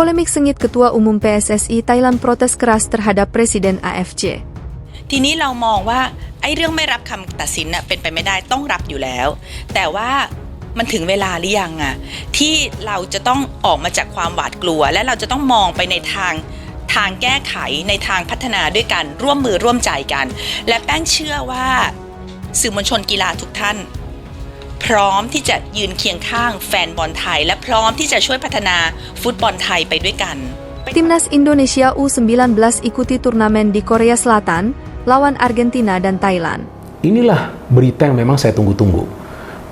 Polemik sengit Ketua Umum PSSI Thailand protes keras terhadap Presiden AFC. ทีนี้เรามองว่าไอ้เรื่องไม่รับคำตัดสินน่ะเป็นไปไม่ได้ต้องรับอยู่แล้วแต่ว่ามันถึงเวลาหรือยังอ่ะที่เราจะต้องออกมาจากความหวาดกลัวและเราจะต้องมองไปในทางแก้ไขในทางพัฒนาด้วยกันร่วมมือร่วมใจกันและแป้งเชื่อว่าสื่อมวลชนกีฬาทุกท่านพร้อมที่จะยืนเคียงข้างแฟนบอลไทยและพร้อมที่จะช่วยพัฒนาฟุตบอลไทยไปด้วยกัน Timnas Indonesia U19 ikuti turnamen di Korea Selatan lawan Argentina dan Thailand. Inilah berita yang memang saya tunggu-tunggu.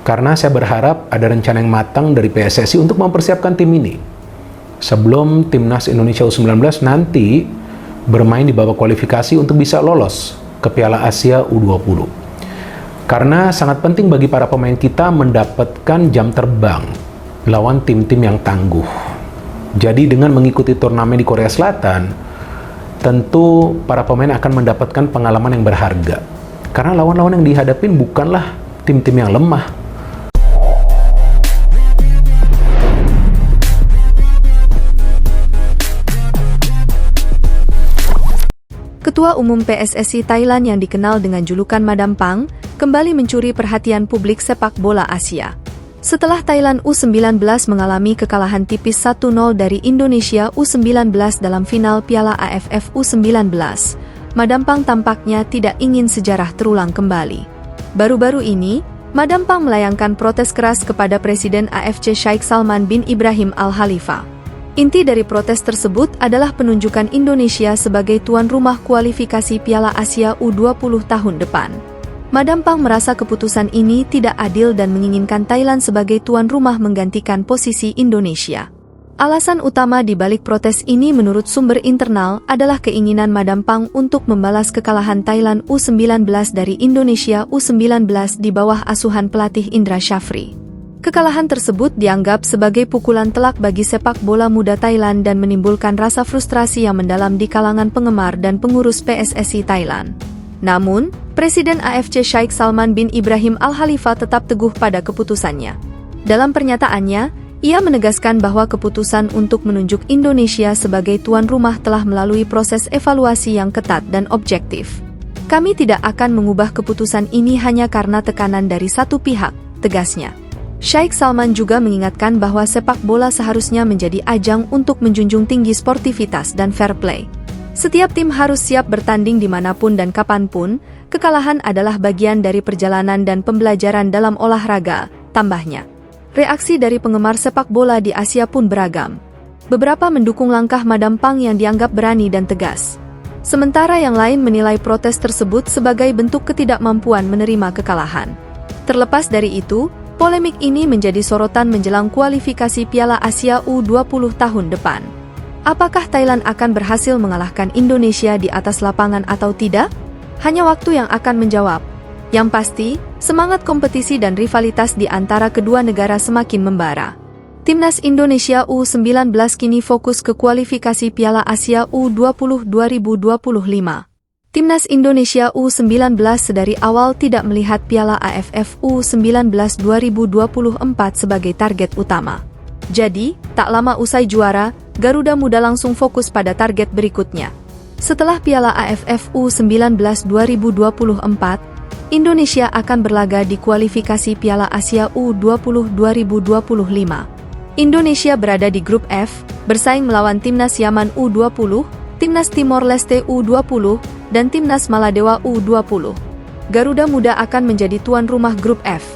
Karena saya berharap ada rencana yang matang dari PSSI untuk mempersiapkan tim ini. Sebelum Timnas Indonesia U19 nanti bermain di babak kualifikasi untuk bisa lolos ke Piala Asia U20. Karena sangat penting bagi para pemain kita mendapatkan jam terbang lawan tim-tim yang tangguh. Jadi dengan mengikuti turnamen di Korea Selatan, tentu para pemain akan mendapatkan pengalaman yang berharga. Karena lawan-lawan yang dihadapin bukanlah tim-tim yang lemah. Ketua Umum PSSI Thailand yang dikenal dengan julukan Madam Pang kembali mencuri perhatian publik sepak bola Asia. Setelah Thailand U19 mengalami kekalahan tipis 1-0 dari Indonesia U19 dalam final Piala AFF U19, Madam Pang tampaknya tidak ingin sejarah terulang kembali. Baru-baru ini, Madam Pang melayangkan protes keras kepada Presiden AFC Sheikh Salman bin Ibrahim Al Khalifa. Inti dari protes tersebut adalah penunjukan Indonesia sebagai tuan rumah kualifikasi Piala Asia U20 tahun depan. Madam Pang merasa keputusan ini tidak adil dan menginginkan Thailand sebagai tuan rumah menggantikan posisi Indonesia. Alasan utama di balik protes ini menurut sumber internal adalah keinginan Madam Pang untuk membalas kekalahan Thailand U19 dari Indonesia U19 di bawah asuhan pelatih Indra Shafri. Kekalahan tersebut dianggap sebagai pukulan telak bagi sepak bola muda Thailand dan menimbulkan rasa frustrasi yang mendalam di kalangan penggemar dan pengurus PSSI Thailand. Namun, Presiden AFC Sheikh Salman bin Ibrahim Al Khalifa tetap teguh pada keputusannya. Dalam pernyataannya, ia menegaskan bahwa keputusan untuk menunjuk Indonesia sebagai tuan rumah telah melalui proses evaluasi yang ketat dan objektif. Kami tidak akan mengubah keputusan ini hanya karena tekanan dari satu pihak, tegasnya. Sheikh Salman juga mengingatkan bahwa sepak bola seharusnya menjadi ajang untuk menjunjung tinggi sportivitas dan fair play. Setiap tim harus siap bertanding dimanapun dan kapanpun, kekalahan adalah bagian dari perjalanan dan pembelajaran dalam olahraga, tambahnya. Reaksi dari penggemar sepak bola di Asia pun beragam. Beberapa mendukung langkah Madam Pang yang dianggap berani dan tegas. Sementara yang lain menilai protes tersebut sebagai bentuk ketidakmampuan menerima kekalahan. Terlepas dari itu, polemik ini menjadi sorotan menjelang kualifikasi Piala Asia U20 tahun depan. Apakah Thailand akan berhasil mengalahkan Indonesia di atas lapangan atau tidak? Hanya waktu yang akan menjawab. Yang pasti, semangat kompetisi dan rivalitas di antara kedua negara semakin membara. Timnas Indonesia U19 kini fokus ke kualifikasi Piala Asia U20 2025. Timnas Indonesia U19 sedari awal tidak melihat Piala AFF U19 2024 sebagai target utama. Jadi, tak lama usai juara, Garuda Muda langsung fokus pada target berikutnya. Setelah Piala AFF U19 2024, Indonesia akan berlaga di kualifikasi Piala Asia U20 2025. Indonesia berada di grup F, bersaing melawan Timnas Yaman U20, Timnas Timor Leste U20, dan Timnas Maladewa U20. Garuda Muda akan menjadi tuan rumah grup F.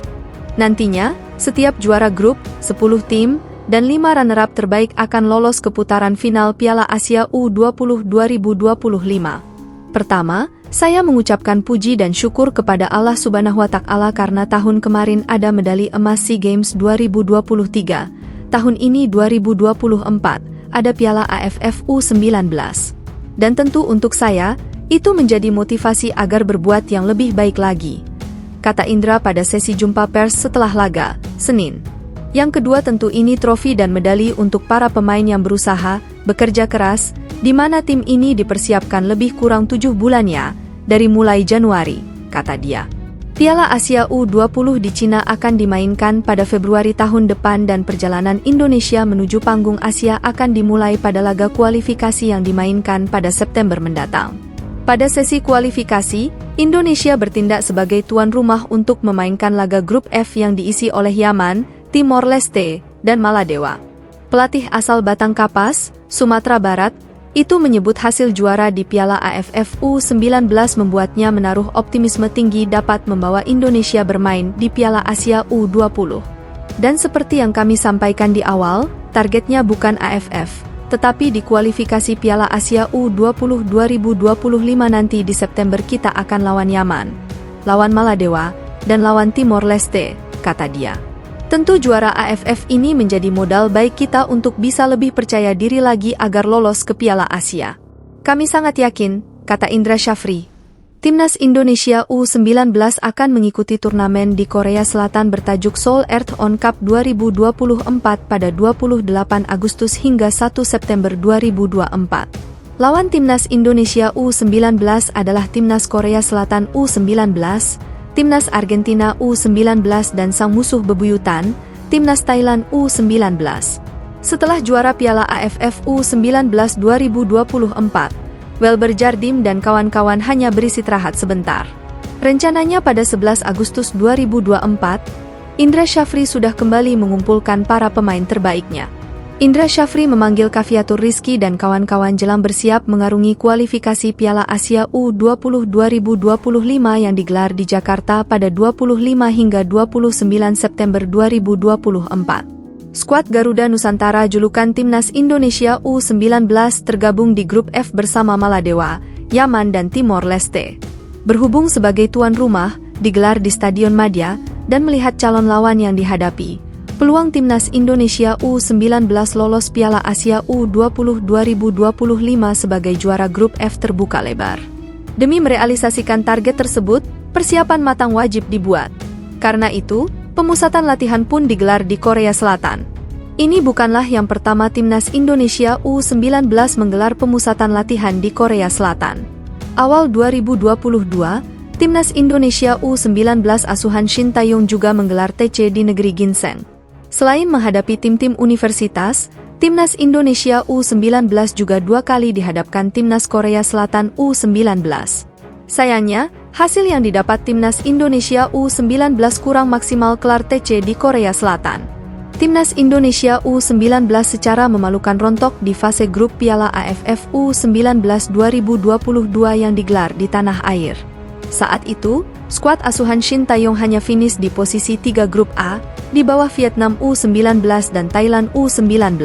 Nantinya, setiap juara grup, 10 tim, dan 5 runner-up terbaik akan lolos ke putaran final Piala Asia U20 2025. Pertama, saya mengucapkan puji dan syukur kepada Allah Subhanahu wa Ta'ala karena tahun kemarin ada medali emas SEA Games 2023, tahun ini 2024, ada Piala AFF U19. Dan tentu untuk saya, itu menjadi motivasi agar berbuat yang lebih baik lagi, kata Indra pada sesi jumpa pers setelah laga, Senin. Yang kedua tentu ini trofi dan medali untuk para pemain yang berusaha, bekerja keras, di mana tim ini dipersiapkan lebih kurang 7 bulan ya, dari mulai Januari, kata dia. Piala Asia U20 di Cina akan dimainkan pada Februari tahun depan dan perjalanan Indonesia menuju panggung Asia akan dimulai pada laga kualifikasi yang dimainkan pada September mendatang. Pada sesi kualifikasi, Indonesia bertindak sebagai tuan rumah untuk memainkan laga grup F yang diisi oleh Yaman, Timor Leste, dan Maladewa. Pelatih asal Batang Kapas, Sumatera Barat, itu menyebut hasil juara di Piala AFF U19 membuatnya menaruh optimisme tinggi dapat membawa Indonesia bermain di Piala Asia U20. Dan seperti yang kami sampaikan di awal, targetnya bukan AFF, tetapi di kualifikasi Piala Asia U20 2025 nanti di September kita akan lawan Yaman, lawan Maladewa, dan lawan Timor Leste, kata dia. Tentu juara AFF ini menjadi modal baik kita untuk bisa lebih percaya diri lagi agar lolos ke Piala Asia. Kami sangat yakin, kata Indra Syafri. Timnas Indonesia U19 akan mengikuti turnamen di Korea Selatan bertajuk Seoul Earthon Cup 2024 pada 28 Agustus hingga 1 September 2024. Lawan Timnas Indonesia U19 adalah Timnas Korea Selatan U19, Timnas Argentina U19 dan sang musuh bebuyutan, Timnas Thailand U19. Setelah juara Piala AFF U19 2024, Welber Jardim dan kawan-kawan hanya beristirahat sebentar. Rencananya pada 11 Agustus 2024, Indra Syafri sudah kembali mengumpulkan para pemain terbaiknya. Indra Syafri memanggil Kaviatur Rizky dan kawan-kawan jelang bersiap mengarungi kualifikasi Piala Asia U20 2025 yang digelar di Jakarta pada 25 hingga 29 September 2024. Skuad Garuda Nusantara julukan Timnas Indonesia U19 tergabung di grup F bersama Maladewa, Yaman dan Timor Leste. Berhubung sebagai tuan rumah, digelar di Stadion Madia, dan melihat calon lawan yang dihadapi, peluang Timnas Indonesia U19 lolos Piala Asia U20 2025 sebagai juara grup F terbuka lebar. Demi merealisasikan target tersebut, persiapan matang wajib dibuat. Karena itu, pemusatan latihan pun digelar di Korea Selatan. Ini bukanlah yang pertama Timnas Indonesia U19 menggelar pemusatan latihan di Korea Selatan. Awal 2022, Timnas Indonesia U19 asuhan Shin Tae-yong juga menggelar TC di negeri Ginseng. Selain menghadapi tim-tim universitas, Timnas Indonesia U19 juga 2 kali dihadapkan Timnas Korea Selatan U19. Sayangnya, hasil yang didapat Timnas Indonesia U19 kurang maksimal kelar TC di Korea Selatan. Timnas Indonesia U19 secara memalukan rontok di fase grup Piala AFF U19 2022 yang digelar di tanah air. Saat itu, skuad asuhan Shin Tae-yong hanya finish di posisi 3 grup A, di bawah Vietnam U19 dan Thailand U19.